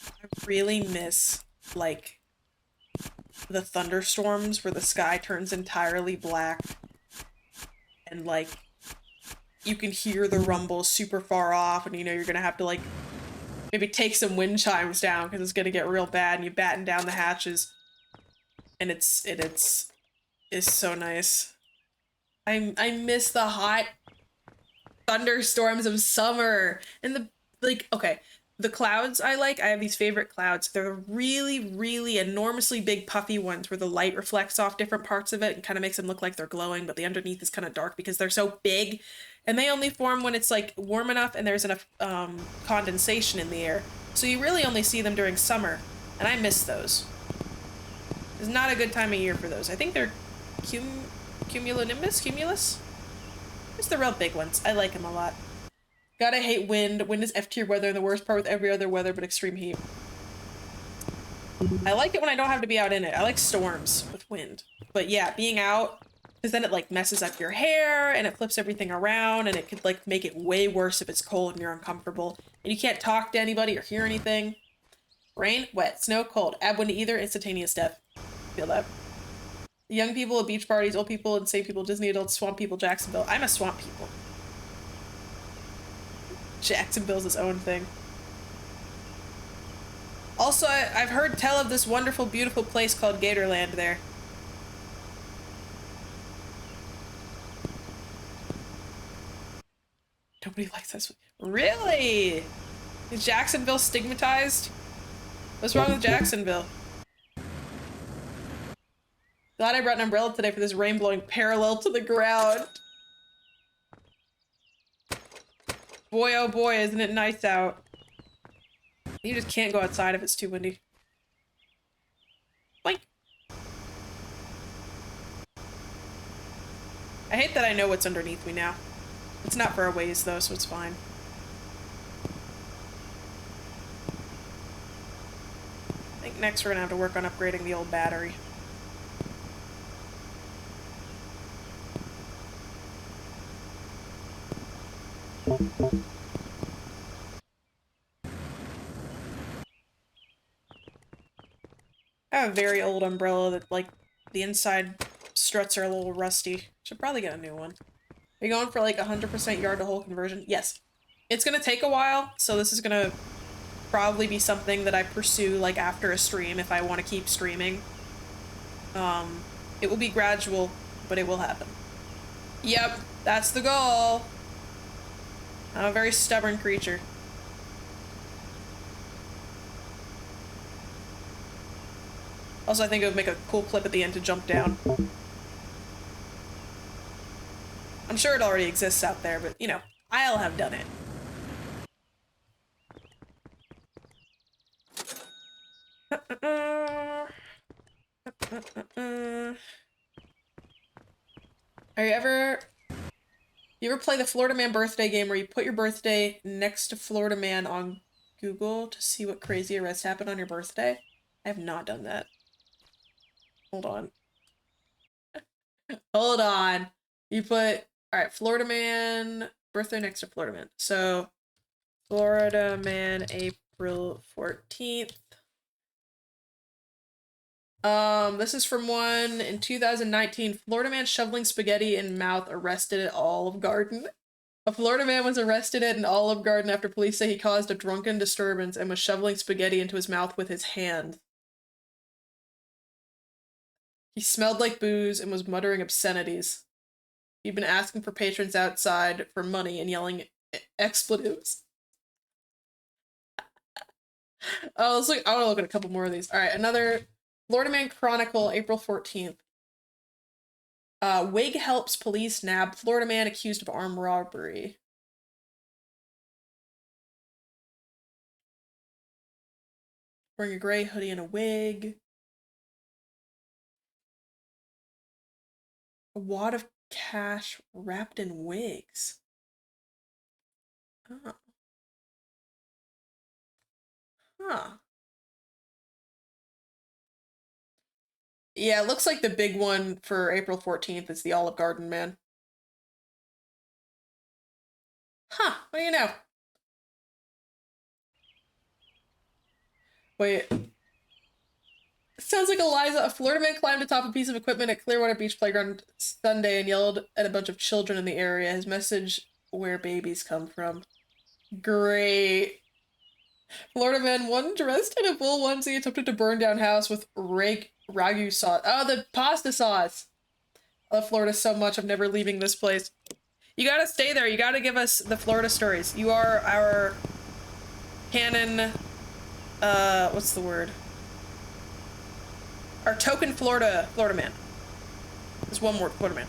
I really miss, like, the thunderstorms where the sky turns entirely black, and, like, you can hear the rumble super far off, and you know you're gonna have to, like, maybe take some wind chimes down because it's gonna get real bad, and you batten down the hatches. And it's so nice. I miss the hot thunderstorms of summer. And the clouds I like. I have these favorite clouds. They're really, really enormously big puffy ones where the light reflects off different parts of it and kind of makes them look like they're glowing, but the underneath is kind of dark because they're so big. And they only form when it's, like, warm enough and there's enough condensation in the air. So you really only see them during summer. And I miss those. It's not a good time of year for those. I think they're cumulus? It's the real big ones. I like them a lot. Gotta hate wind. Wind is F-tier weather, and the worst part with every other weather but extreme heat. I like it when I don't have to be out in it. I like storms with wind. But yeah, being out, because then it, like, messes up your hair, and it flips everything around, and it could, like, make it way worse if it's cold and you're uncomfortable. And you can't talk to anybody or hear anything. Rain, wet, snow, cold. Add one to either, instantaneous death. Feel that. Young people at beach parties, old people, insane people, Disney adults, swamp people, Jacksonville. I'm a swamp people. Jacksonville's its own thing. Also, I've heard tell of this wonderful, beautiful place called Gatorland there. Nobody likes this. Really? Is Jacksonville stigmatized? What's wrong with Jacksonville? Glad I brought an umbrella today for this rain blowing parallel to the ground. Boy, oh boy, isn't it nice out. You just can't go outside if it's too windy. Boink. I hate that I know what's underneath me now. It's not for a ways though, so it's fine. I think next we're gonna have to work on upgrading the old battery. I have a very old umbrella that, like, the inside struts are a little rusty. Should probably get a new one. Are you going for, like, 100% yard to hole conversion? Yes. It's gonna take a while, so this is gonna probably be something that I pursue, like, after a stream if I want to keep streaming. It will be gradual, but it will happen. Yep, that's the goal. I'm a very stubborn creature. Also, I think it would make a cool clip at the end to jump down. I'm sure it already exists out there, but, you know, I'll have done it. You ever play the Florida Man birthday game where you put your birthday next to Florida Man on Google to see what crazy arrests happened on your birthday? I have not done that. Hold on. Hold on. You put, alright, Florida Man, birthday next to Florida Man. So, Florida Man, April 14th. This is from one in 2019. Florida man shoveling spaghetti in mouth arrested at Olive Garden. A Florida man was arrested at an Olive Garden after police say he caused a drunken disturbance and was shoveling spaghetti into his mouth with his hand. He smelled like booze and was muttering obscenities. He'd been asking for patrons outside for money and yelling expletives. Oh, let's look. I want to look at a couple more of these. All right, another Florida Man Chronicle, April 14th. Wig helps police nab Florida man accused of armed robbery. Wearing a gray hoodie and a wig. A wad of cash wrapped in wigs. Oh. Huh. Yeah, it looks like the big one for April 14th is the Olive Garden man. Huh, what do you know? Wait. Sounds like Eliza. A Florida man climbed atop a piece of equipment at Clearwater Beach Playground Sunday and yelled at a bunch of children in the area. His message, where babies come from. Great. Florida man, one dressed in a bull onesie, attempted to burn down house with ragu sauce. Oh, the pasta sauce. I love Florida so much. I'm never leaving this place. You gotta stay there. You gotta give us the Florida stories. You are our canon, what's the word? Our token Florida man. There's one more, Florida man.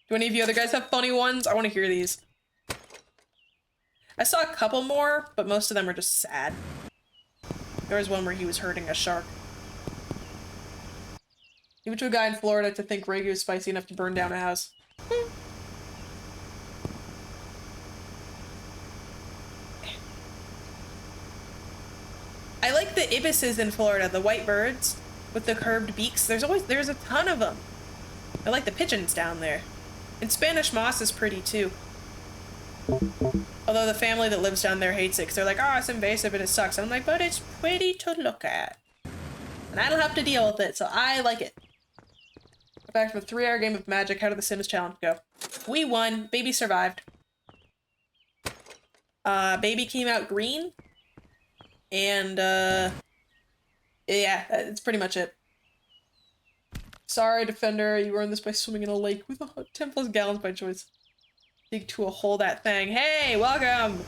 Do any of you other guys have funny ones? I want to hear these. I saw a couple more, but most of them are just sad. There was one where he was hurting a shark. He went to a guy in Florida to think ragu is spicy enough to burn down a house. I like the ibises in Florida, the white birds with the curved beaks. There's a ton of them. I like the pigeons down there. And Spanish moss is pretty too. Although the family that lives down there hates it because they're like, oh, it's invasive and it sucks. And I'm like, but it's pretty to look at. And I don't have to deal with it, so I like it. Back from a 3-hour game of Magic. How did the Sims challenge go? We won. Baby survived. Baby came out green. And, yeah, that's pretty much it. Sorry, Defender, you earned this by swimming in a lake with 10 plus gallons by choice. Dig to a hole that thing. Hey, welcome!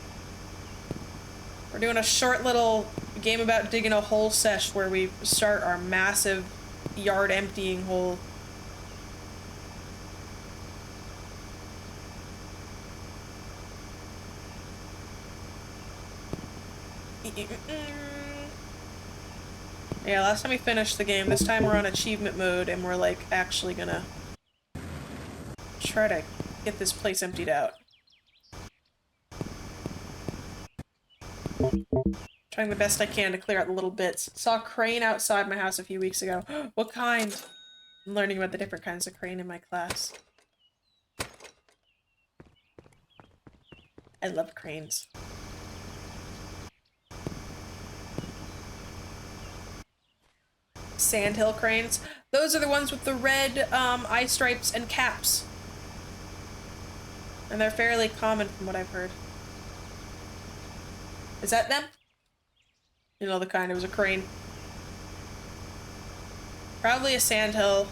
We're doing a short little game about digging a hole sesh where we start our massive yard emptying hole. Yeah, last time we finished the game, this time we're on achievement mode and we're like actually gonna try to get this place emptied out. Trying the best I can to clear out the little bits. Saw a crane outside my house a few weeks ago. What kind? I'm learning about the different kinds of crane in my class. I love cranes. Sandhill cranes. Those are the ones with the red eye stripes and caps. And they're fairly common from what I've heard. Is that them? You know the kind, it was a crane. Probably a sandhill.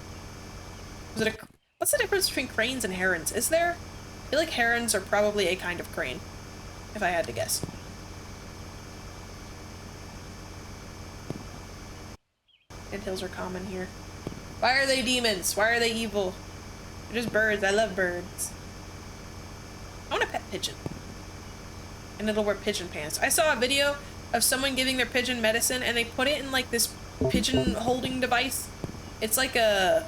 Was it a... What's the difference between cranes and herons? Is there? I feel like herons are probably a kind of crane, if I had to guess. Sandhills are common here. Why are they demons? Why are they evil? They're just birds. I love birds. I want a pet pigeon. And it'll wear pigeon pants. I saw a video of someone giving their pigeon medicine and they put it in like this pigeon holding device. It's like a...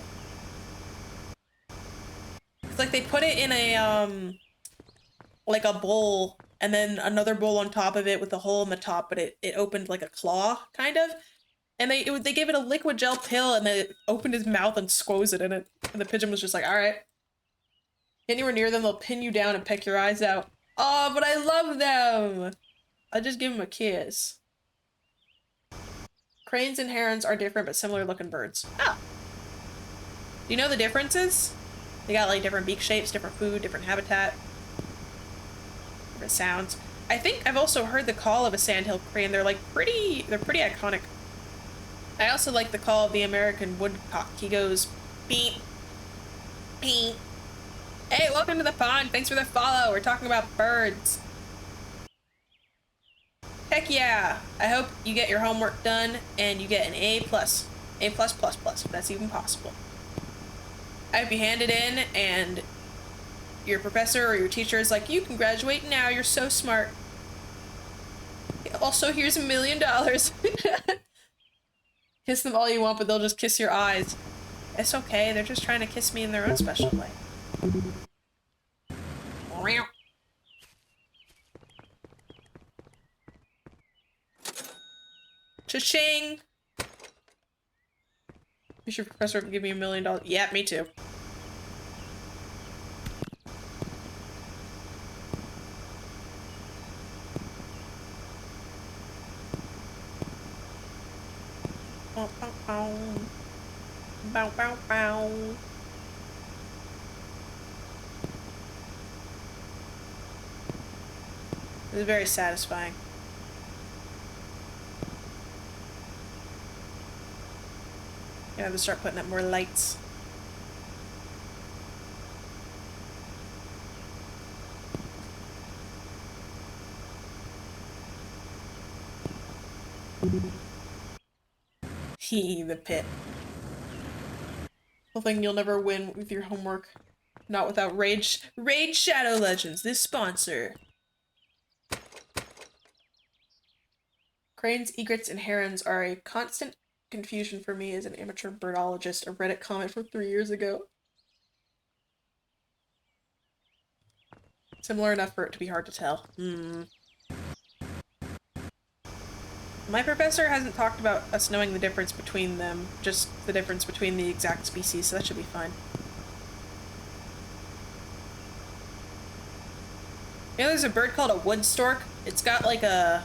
It's like they put it in a, like a bowl and then another bowl on top of it with a hole in the top, but it opened like a claw, kind of. And they gave it a liquid gel pill and they opened his mouth and squoze it in it. And the pigeon was just like, alright. Anywhere near them, they'll pin you down and peck your eyes out. Oh, but I love them! I'll just give them a kiss. Cranes and herons are different but similar looking birds. Oh. Do you know the differences? They got like different beak shapes, different food, different habitat. Different sounds. I think I've also heard the call of a sandhill crane. They're pretty iconic. I also like the call of the American woodcock. He goes, beep, beep. Hey, welcome to the pond. Thanks for the follow. We're talking about birds. Heck yeah. I hope you get your homework done and you get an A+. A+++, if that's even possible. I hope you hand it in and your professor or your teacher is like, you can graduate now. You're so smart. Also, here's $1 million. Kiss them all you want, but they'll just kiss your eyes. It's okay. They're just trying to kiss me in their own special way. Cha-ching! Wish your professor would give me $1 million. Yeah, me too. Bow, bow, bow. Bow, bow, bow. It was very satisfying. I have to start putting up more lights. The pit. The thing you'll never win with your homework. Not without Raid Shadow Legends, this sponsor. Cranes, egrets, and herons are a constant confusion for me as an amateur birdologist. A Reddit comment from 3 years ago. Similar enough for it to be hard to tell. My professor hasn't talked about us knowing the difference between them, just the difference between the exact species, so that should be fine. You know, there's a bird called a wood stork. It's got like a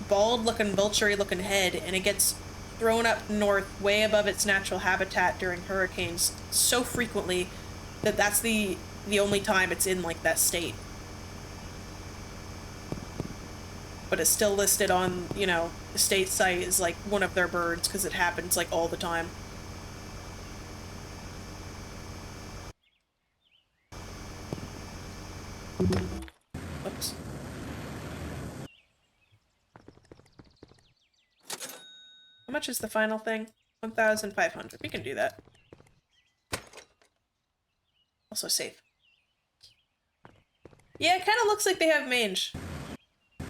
bald-looking, vulture-looking head, and it gets thrown up north, way above its natural habitat during hurricanes so frequently that that's the only time it's in, like, that state. But it's still listed on, you know, the state site as, like, one of their birds because it happens, like, all the time. Oops. How much is the final thing? 1,500. We can do that. Also safe. Yeah, it kind of looks like they have mange. I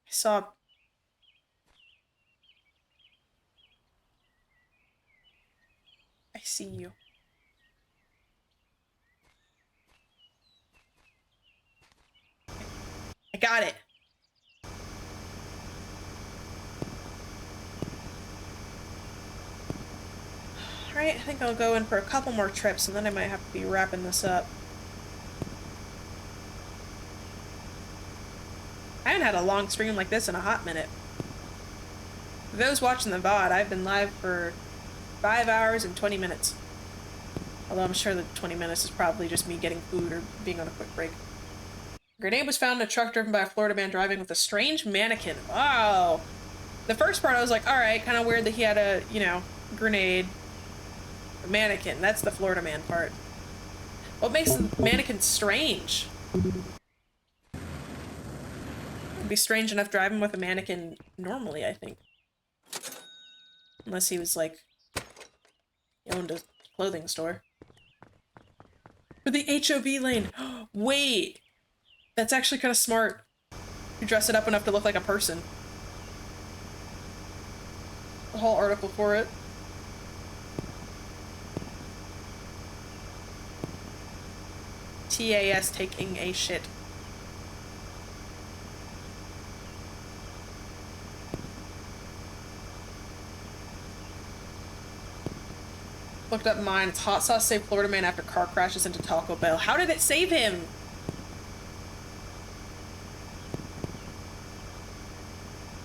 saw... I see you. I got it. Alright, I think I'll go in for a couple more trips and then I might have to be wrapping this up. I haven't had a long stream like this in a hot minute. For those watching the VOD, I've been live for 5 hours and 20 minutes. Although I'm sure the 20 minutes is probably just me getting food or being on a quick break. Grenade was found in a truck driven by a Florida man driving with a strange mannequin. Wow. The first part I was like, alright, kind of weird that he had a, you know, grenade. A mannequin. That's the Florida man part. What makes the mannequin strange? It'd be strange enough driving with a mannequin normally, I think. Unless he was, like, he owned a clothing store. For the HOV lane! Wait! That's actually kind of smart. You dress it up enough to look like a person. A whole article for it. TAS taking a shit. Looked up mine. It's hot sauce saved Florida man after car crashes into Taco Bell. How did it save him?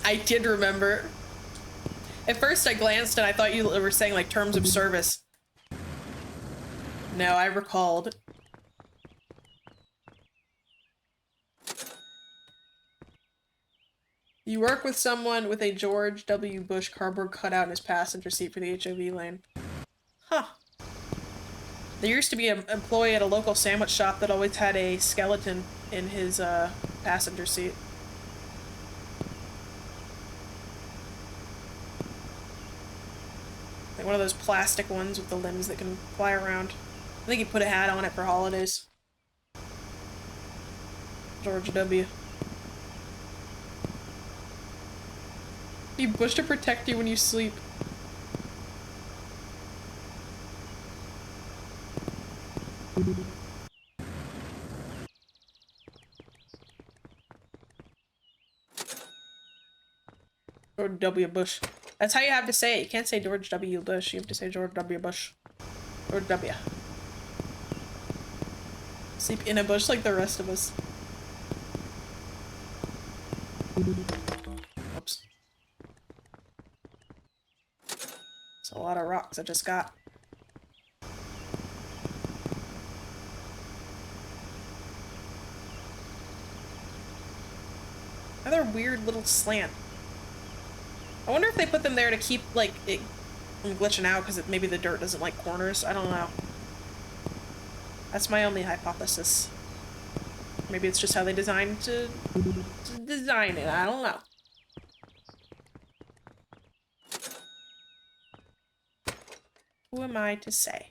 I did remember. At first I glanced and I thought you were saying like terms of service. No, I recalled. You work with someone with a George W. Bush cardboard cutout in his passenger seat for the HOV lane. Huh. There used to be an employee at a local sandwich shop that always had a skeleton in his passenger seat. Like one of those plastic ones with the limbs that can fly around. I think he put a hat on it for holidays. George W. You Bush to protect you when you sleep. George W. Bush. That's how you have to say it. You can't say George W. Bush. You have to say George W. Bush. George W. Sleep in a bush like the rest of us. Oops. It's a lot of rocks I just got. Another weird little slant. I wonder if they put them there to keep, like, it from glitching out because maybe the dirt doesn't like corners. I don't know. That's my only hypothesis. Maybe it's just how they designed to design it. I don't know. Who am I to say?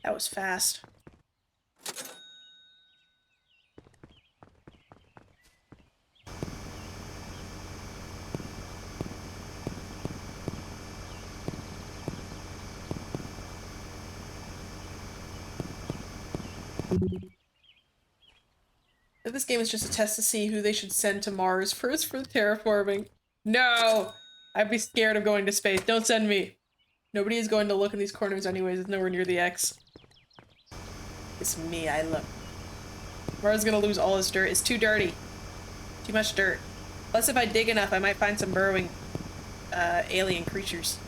That was fast. This game is just a test to see who they should send to Mars first for terraforming. No! I'd be scared of going to space. Don't send me. Nobody is going to look in these corners anyways. It's nowhere near the X. It's me, I look. Mars gonna lose all his dirt. It's too dirty. Too much dirt. Plus, if I dig enough, I might find some burrowing alien creatures.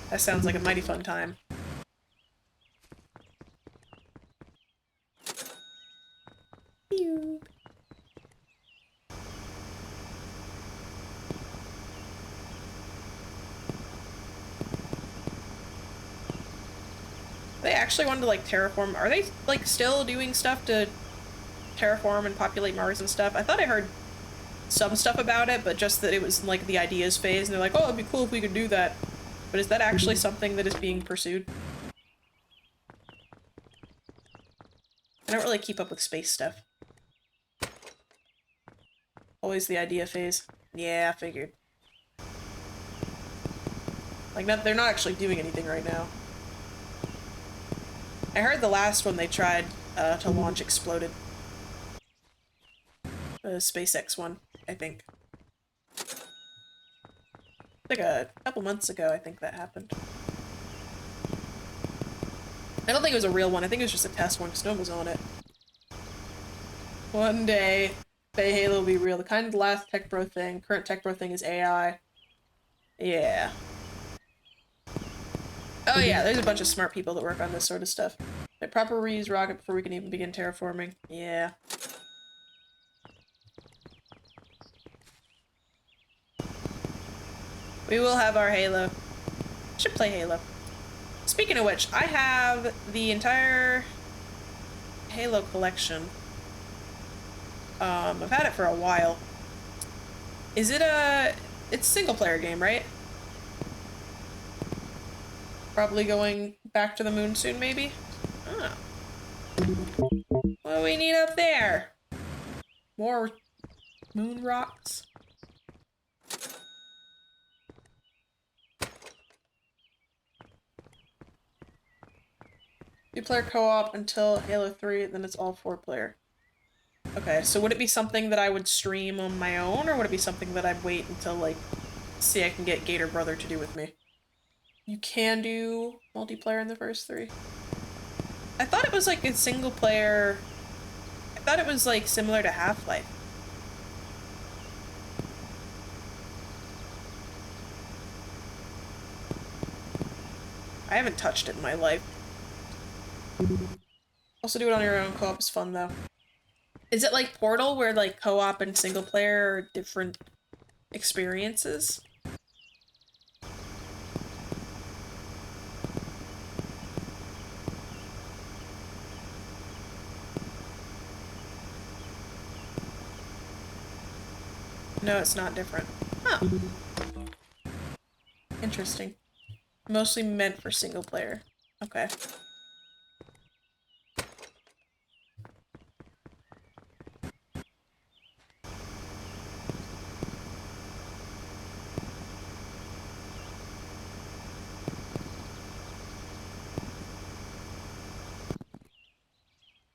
That sounds like a mighty fun time. Pew. They actually wanted to like terraform. Are they like still doing stuff to terraform and populate Mars and stuff? I thought I heard some stuff about it, but just that it was like the ideas phase, and they're like, oh, it'd be cool if we could do that. But is that actually something that is being pursued? I don't really keep up with space stuff. Always the idea phase. Yeah, I figured. Like, they're not actually doing anything right now. I heard the last one they tried to launch exploded. The SpaceX one, I think. Like a couple months ago, I think that happened. I don't think it was a real one. I think it was just a test one because no one was on it. One day, Bay Halo will be real. The kind of the last tech bro thing. Current tech bro thing is AI. Yeah. Oh yeah, there's a bunch of smart people that work on this sort of stuff. Like proper reuse rocket before we can even begin terraforming. Yeah. We will have our Halo. Should play Halo. Speaking of which, I have the entire Halo collection. I've had it for a while. Is it it's a single player game, right? Probably going back to the moon soon, maybe? Oh. What do we need up there? More moon rocks? Two-player co-op until Halo 3, then it's all four-player. Okay, so would it be something that I would stream on my own, or would it be something that I'd wait until, like, see I can get Gator Brother to do with me? You can do multiplayer in the first 3. I thought it was, like, a single-player... I thought it was, like, similar to Half-Life. I haven't touched it in my life. Also do it on your own. Co-op is fun, though. Is it like Portal, where like co-op and single player are different experiences? No, it's not different. Huh. Interesting. Mostly meant for single player. Okay.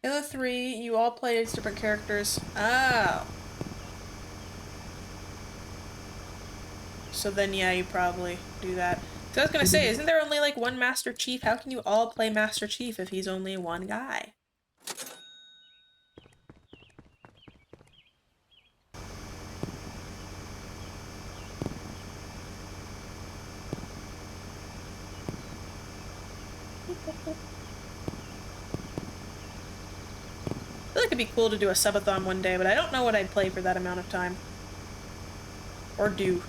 Halo 3, you all play as different characters. Oh. So then, yeah, you probably do that. So I was gonna say, isn't there only like one Master Chief? How can you all play Master Chief if he's only one guy? I feel like it'd be cool to do a subathon one day, but I don't know what I'd play for that amount of time. Or do.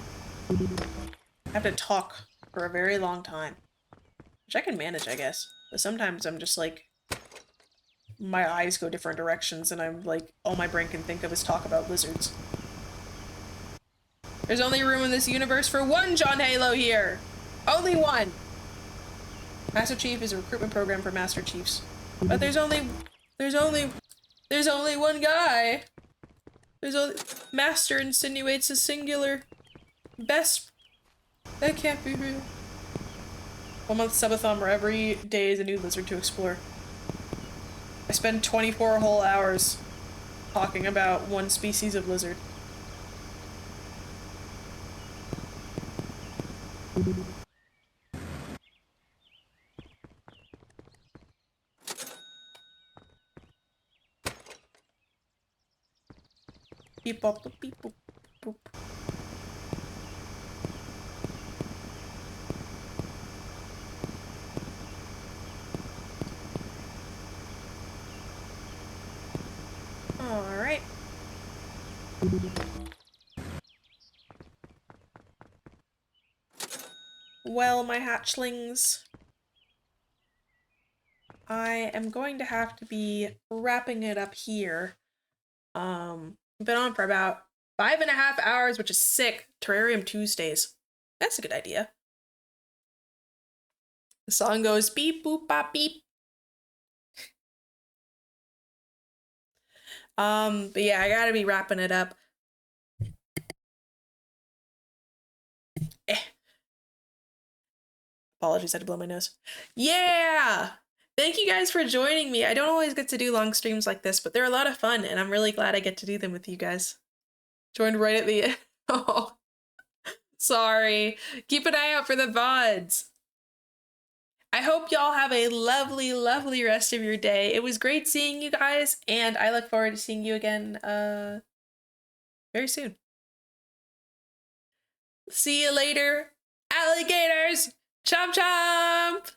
I have to talk for a very long time. Which I can manage, I guess. But sometimes I'm just like... my eyes go different directions and I'm like, all my brain can think of is talk about lizards. There's only room in this universe for one John Halo here! Only one! Master Chief is a recruitment program for Master Chiefs. But there's only one guy! There's only... Master insinuates a singular... Best... That can't be real. 1 month subathon where every day is a new lizard to explore. I spend 24 whole hours talking about one species of lizard. Beep bop boop beep boop boop. All right. Well, my hatchlings, I am going to have to be wrapping it up here. Been on for about 5.5 hours, which is sick. Terrarium Tuesdays. That's a good idea. The song goes beep boop bop beep. But yeah, I gotta be wrapping it up. Apologies, I had to blow my nose. Yeah! Thank you guys for joining me. I don't always get to do long streams like this, but they're a lot of fun, and I'm really glad I get to do them with you guys. Joined right at the end. Oh, sorry. Keep an eye out for the VODs. I hope y'all have a lovely, lovely rest of your day. It was great seeing you guys, and I look forward to seeing you again very soon. See you later, alligators! Chomp chomp!